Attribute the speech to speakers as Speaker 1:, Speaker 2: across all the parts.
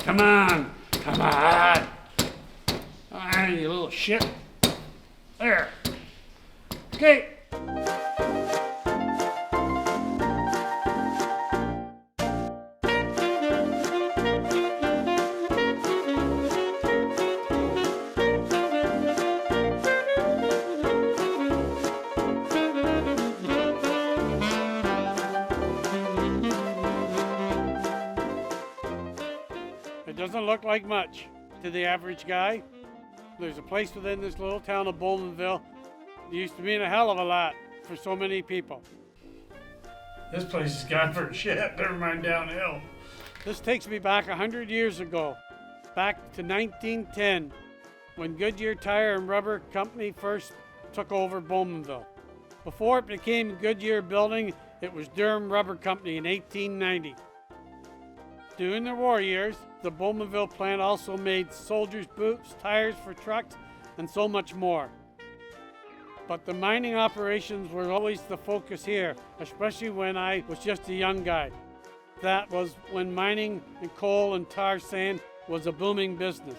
Speaker 1: Come on, come on. Ah, you little shit. There. Okay. It doesn't look like much to the average guy. There's a place within this little town of Bowmanville that used to mean a hell of a lot for so many people. This place has gone for shit, never mind downhill. This takes me back 100 years ago, back to 1910, when Goodyear Tire and Rubber Company first took over Bowmanville. Before it became Goodyear Building, it was Durham Rubber Company in 1890. During the war years, the Bowmanville plant also made soldiers' boots, tires for trucks, and so much more. But the mining operations were always the focus here, especially when I was just a young guy. That was when mining and coal and tar sand was a booming business.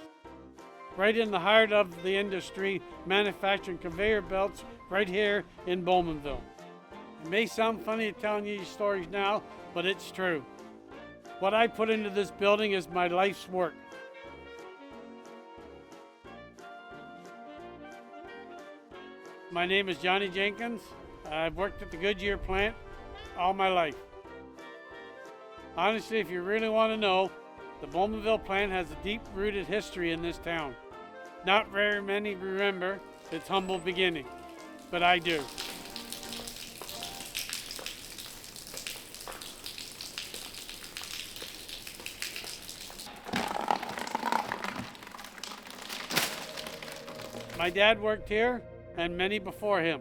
Speaker 1: Right in the heart of the industry, manufacturing conveyor belts right here in Bowmanville. It may sound funny telling you these stories now, but it's true. What I put into this building is my life's work. My name is Johnny Jenkins. I've worked at the Goodyear plant all my life. Honestly, if you really want to know, the Bowmanville plant has a deep-rooted history in this town. Not very many remember its humble beginning, but I do. My dad worked here, and many before him.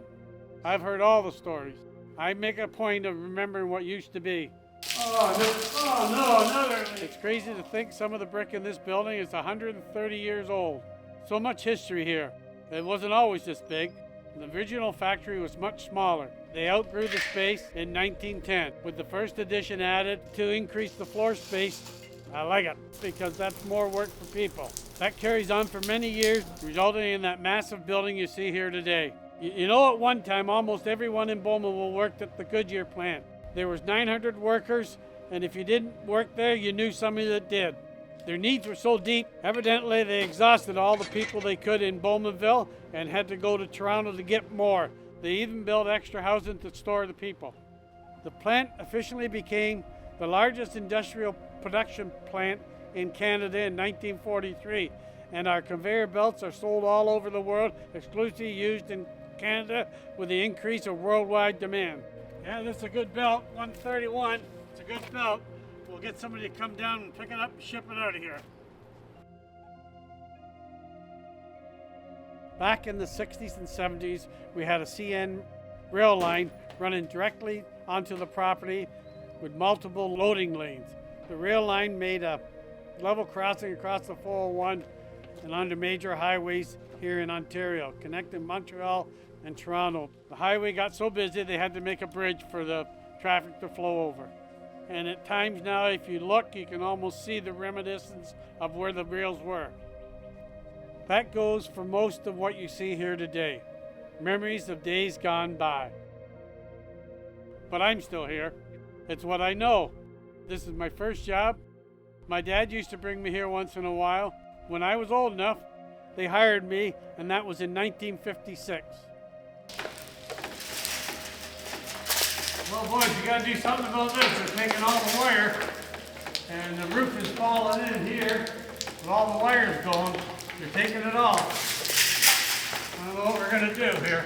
Speaker 1: I've heard all the stories. I make a point of remembering what used to be. Oh no, another. It's crazy to think some of the brick in this building is 130 years old. So much history here. It wasn't always this big. The original factory was much smaller. They outgrew the space in 1910, with the first addition added to increase the floor space. I like it, because that's more work for people. That carries on for many years, resulting in that massive building you see here today. You know, at one time, almost everyone in Bowmanville worked at the Goodyear plant. There was 900 workers, and if you didn't work there, you knew somebody that did. Their needs were so deep, evidently they exhausted all the people they could in Bowmanville and had to go to Toronto to get more. They even built extra housing to store the people. The plant officially became the largest industrial production plant in Canada in 1943, and our conveyor belts are sold all over the world, exclusively used in Canada with the increase of worldwide demand. Yeah, this is a good belt, 131. It's a good belt. We'll get somebody to come down and pick it up and ship it out of here. Back in the 60s and 70s, we had a CN rail line running directly onto the property with multiple loading lanes. The rail line made a level crossing across the 401 and onto major highways here in Ontario, connecting Montreal and Toronto. The highway got so busy they had to make a bridge for the traffic to flow over. And at times now, if you look, you can almost see the reminiscence of where the rails were. That goes for most of what you see here today. Memories of days gone by. But I'm still here. It's what I know. This is my first job. My dad used to bring me here once in a while. When I was old enough, they hired me, and that was in 1956. Well, boys, you gotta do something about this. They're taking all the wire, and the roof is falling in here with all the wires going. They're taking it off. I don't know what we're gonna do here.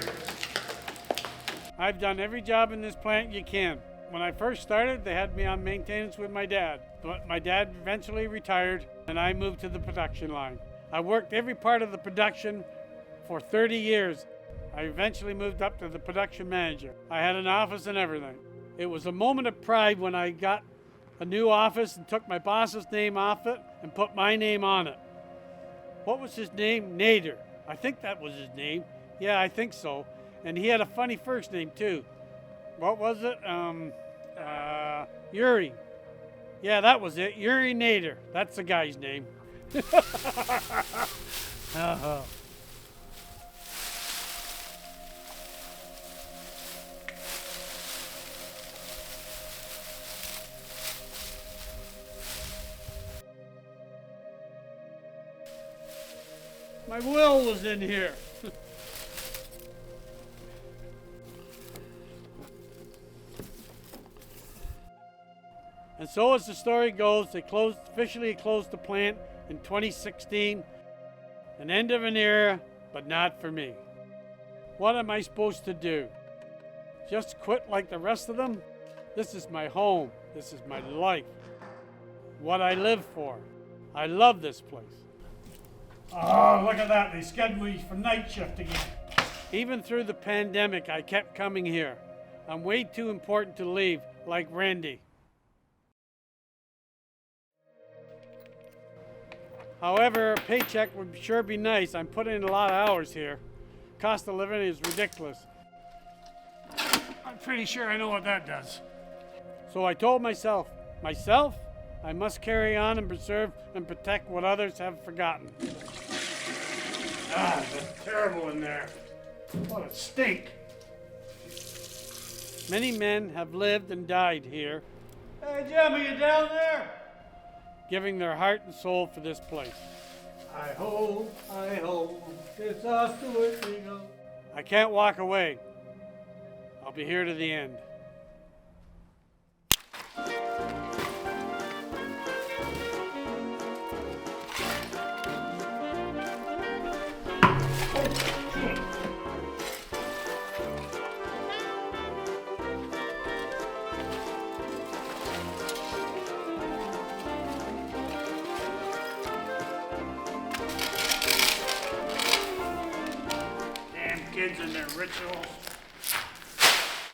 Speaker 1: I've done every job in this plant you can. When I first started, they had me on maintenance with my dad, but my dad eventually retired, and I moved to the production line. I worked every part of the production for 30 years. I eventually moved up to the production manager. I had an office and everything. It was a moment of pride when I got a new office and took my boss's name off it and put my name on it. What was his name? Nader. I think that was his name. Yeah, I think so. And he had a funny first name too. What was it? Yuri. Yeah, that was it. Urinator. That's the guy's name. Uh-huh. My will was in here. And so as the story goes, they officially closed the plant in 2016. An end of an era, but not for me. What am I supposed to do? Just quit like the rest of them? This is my home. This is my life. What I live for. I love this place. Oh, look at that. They scheduled me for night shift again. Even through the pandemic, I kept coming here. I'm way too important to leave, like Randy. However, a paycheck would sure be nice. I'm putting in a lot of hours here. Cost of living is ridiculous. I'm pretty sure I know what that does. So I told myself, I must carry on and preserve and protect what others have forgotten. Ah, it's terrible in there. What a stink. Many men have lived and died here. Hey, Jim, are you down there? Giving their heart and soul for this place. I hope, it's us to it we go. I can't walk away. I'll be here to the end. Kids and their rituals.